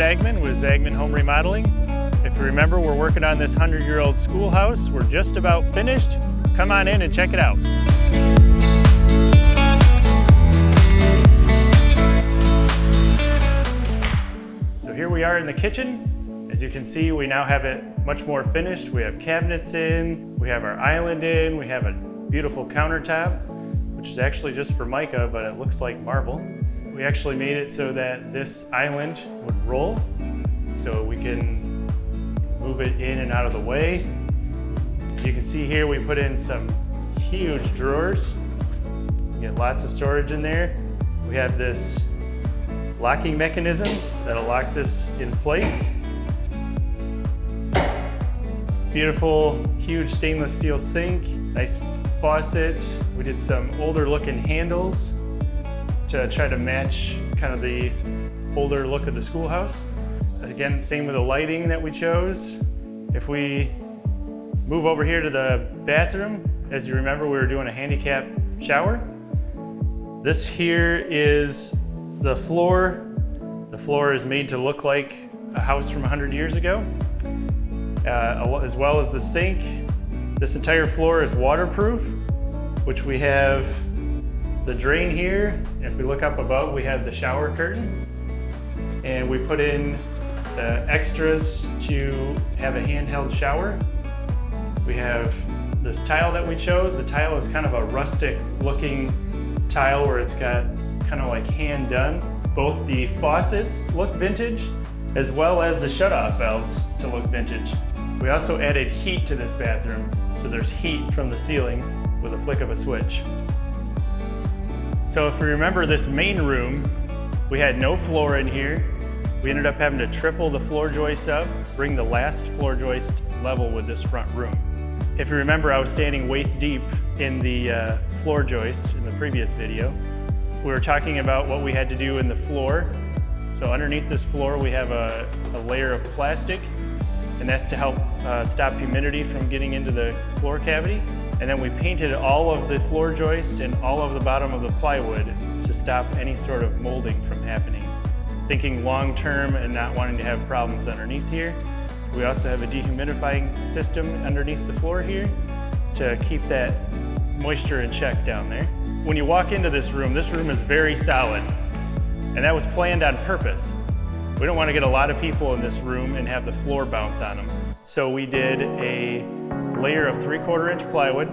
Zagman with Zagman Home Remodeling. If you remember, we're working on this 100-year-old schoolhouse. We're just about finished. Come on in and check it out. So here we are in the kitchen. As you can see, we now have it much more finished. We have cabinets in, we have our island in, we have a beautiful countertop, which is actually just for mica, but it looks like marble. We actually made it so that this island would roll, so we can move it in and out of the way. As you can see here, we put in some huge drawers. You get lots of storage in there. We have this locking mechanism that'll lock this in place. Beautiful, huge stainless steel sink, nice faucet. We did some older looking handles to try to match kind of the older look of the schoolhouse. Again, same with the lighting that we chose. If we move over here to the bathroom, as you remember, we were doing a handicap shower. This here is the floor. The floor is made to look like a house from 100 years ago, as well as the sink. This entire floor is waterproof, which we have the drain here. If we look up above, we have the shower curtain. And we put in the extras to have a handheld shower. We have this tile that we chose. The tile is kind of a rustic looking tile where it's got kind of like hand done. Both the faucets look vintage, as well as the shutoff valves to look vintage. We also added heat to this bathroom, so there's heat from the ceiling with a flick of a switch. So if we remember this main room, we had no floor in here. We ended up having to triple the floor joist up, bring the last floor joist level with this front room. If you remember, I was standing waist deep in the floor joist in the previous video. We were talking about what we had to do in the floor. So underneath this floor, we have a layer of plastic, and that's to help stop humidity from getting into the floor cavity. And then we painted all of the floor joist and all of the bottom of the plywood to stop any sort of molding from happening. Thinking long-term and not wanting to have problems underneath here. We also have a dehumidifying system underneath the floor here to keep that moisture in check down there. When you walk into this room is very solid, and that was planned on purpose. We don't want to get a lot of people in this room and have the floor bounce on them. So we did a layer of 3/4 inch plywood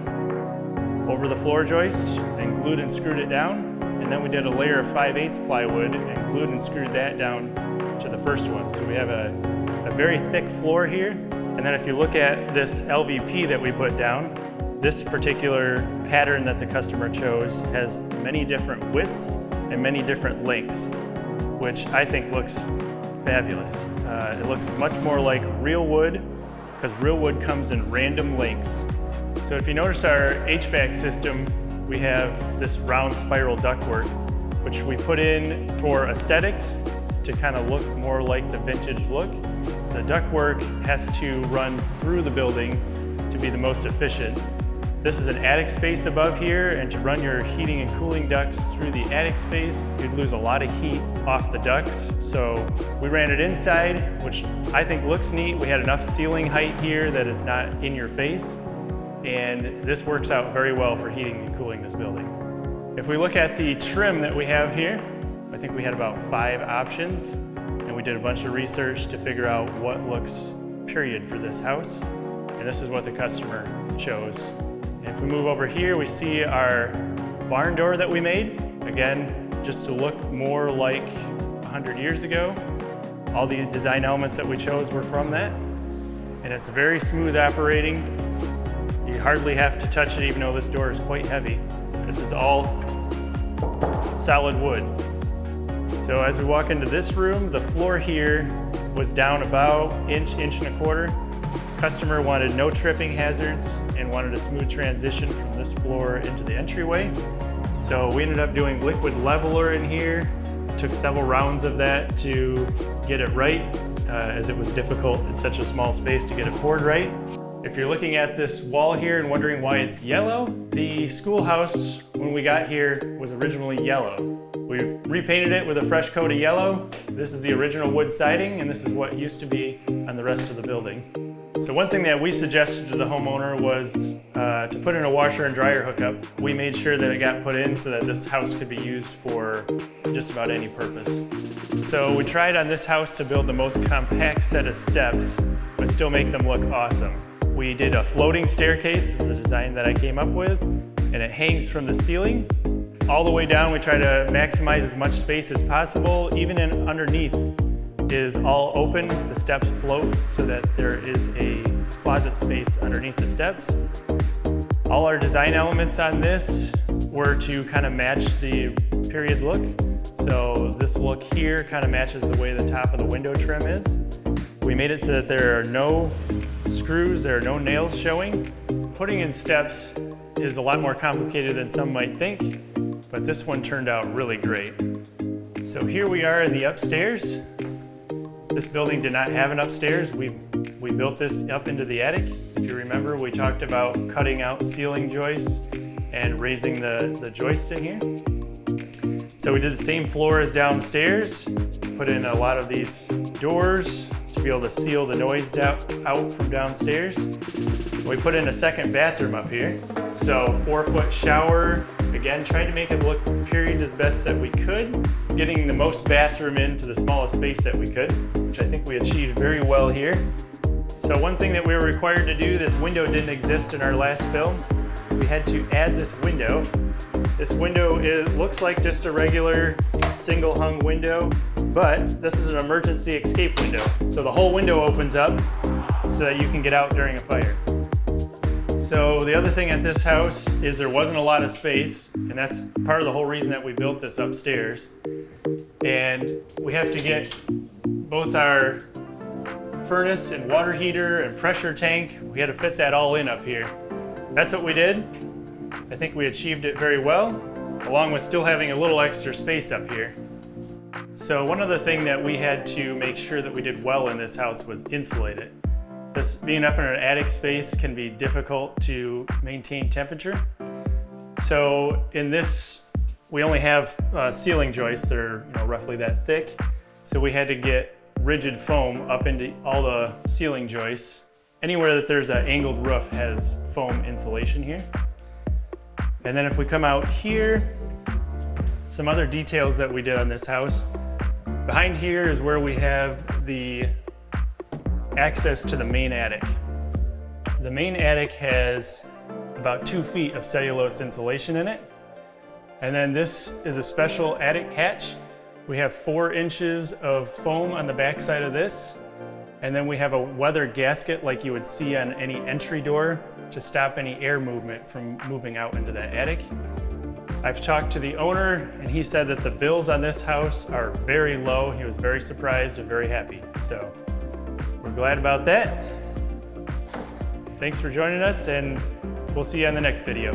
over the floor joist and glued and screwed it down. And then we did a layer of 5/8 plywood and glued and screwed that down to the first one. So we have a very thick floor here. And then if you look at this LVP that we put down, this particular pattern that the customer chose has many different widths and many different lengths, which I think looks fabulous. It looks much more like real wood, because real wood comes in random lengths. So if you notice our HVAC system, we have this round spiral ductwork, which we put in for aesthetics to kind of look more like the vintage look. The ductwork has to run through the building to be the most efficient. This is an attic space above here, and to run your heating and cooling ducts through the attic space, you'd lose a lot of heat off the ducts. So we ran it inside, which I think looks neat. We had enough ceiling height here that it's not in your face. And this works out very well for heating and cooling this building. If we look at the trim that we have here, I think we had about 5 options, and we did a bunch of research to figure out what looks period for this house. And this is what the customer chose. And if we move over here, we see our barn door that we made. Again, just to look more like 100 years ago. All the design elements that we chose were from that. And it's very smooth operating. You hardly have to touch it, even though this door is quite heavy. This is all solid wood. So as we walk into this room, the floor here was down about inch and a quarter. Customer wanted no tripping hazards and wanted a smooth transition from this floor into the entryway. So we ended up doing liquid leveler in here. Took several rounds of that to get it right, as it was difficult in such a small space to get it poured right. If you're looking at this wall here and wondering why it's yellow, the schoolhouse, when we got here, was originally yellow. We repainted it with a fresh coat of yellow. This is the original wood siding, and this is what used to be on the rest of the building. So one thing that we suggested to the homeowner was to put in a washer and dryer hookup. We made sure that it got put in so that this house could be used for just about any purpose. So we tried on this house to build the most compact set of steps, but still make them look awesome. We did a floating staircase, this is the design that I came up with, and it hangs from the ceiling all the way down. We try to maximize as much space as possible. Even underneath is all open. The steps float so that there is a closet space underneath the steps. All our design elements on this were to kind of match the period look. So this look here kind of matches the way the top of the window trim is. We made it so that there are no screws, there are no nails showing. Putting in steps is a lot more complicated than some might think, but this one turned out really great. So here we are in the upstairs. This building did not have an upstairs. We built this up into the attic. If you remember, we talked about cutting out ceiling joists and raising the joists in here. So we did the same floor as downstairs, put in a lot of these doors to be able to seal the noise out from downstairs. We put in a second bathroom up here. So 4-foot shower. Again, tried to make it look period the best that we could, getting the most bathroom into the smallest space that we could, which I think we achieved very well here. So one thing that we were required to do, this window didn't exist in our last film. We had to add this window. This window looks like just a regular single hung window, but this is an emergency escape window. So the whole window opens up so that you can get out during a fire. So the other thing at this house is there wasn't a lot of space, and that's part of the whole reason that we built this upstairs. And we have to get both our furnace and water heater and pressure tank, we had to fit that all in up here. That's what we did. I think we achieved it very well, along with still having a little extra space up here. So one other thing that we had to make sure that we did well in this house was insulate it. This being up in an attic space can be difficult to maintain temperature. So in this, we only have ceiling joists that are roughly that thick. So we had to get rigid foam up into all the ceiling joists. Anywhere that there's an angled roof has foam insulation here. And then if we come out here, some other details that we did on this house. Behind here is where we have the access to the main attic. The main attic has about 2 feet of cellulose insulation in it. And then this is a special attic hatch. We have 4 inches of foam on the back side of this. And then we have a weather gasket like you would see on any entry door to stop any air movement from moving out into that attic. I've talked to the owner and he said that the bills on this house are very low. He was very surprised and very happy. So we're glad about that. Thanks for joining us, and we'll see you on the next video.